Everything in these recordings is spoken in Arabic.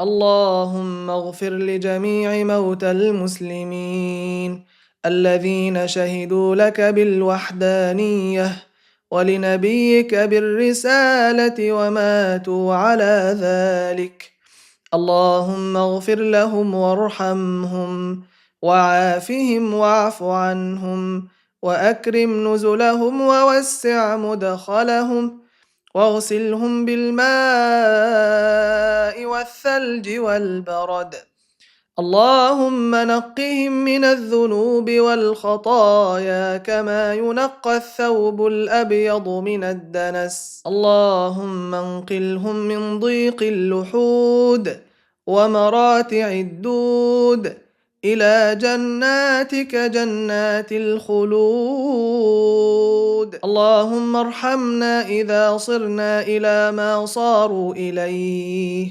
اللهم اغفر لجميع موتى المسلمين الذين شهدوا لك بالوحدانية ولنبيك بالرسالة وماتوا على ذلك. اللهم اغفر لهم وارحمهم وعافهم واعف عنهم وأكرم نزلهم ووسع مدخلهم واغسلهم بالماء والثلج والبرد. اللهم نقهم من الذنوب والخطايا كما ينقى الثوب الأبيض من الدنس. اللهم انقلهم من ضيق اللحود ومراتع الدود إلى جناتك جنات الخلود. اللهم ارحمنا إذا صرنا إلى ما صاروا إليه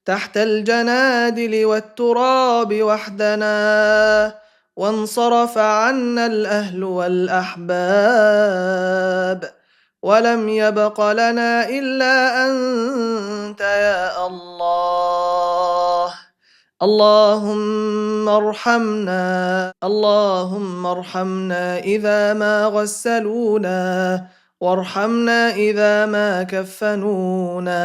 تحت الجنادل والتراب وحدنا، وانصرف عنا الأهل والأحباب، ولم يبق لنا إلا أنت يا الله. اللهم ارحمنا إذا ما غسلونا، وارحمنا إذا ما كفنونا،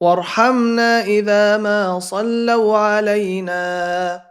وارحمنا إذا ما صلوا علينا،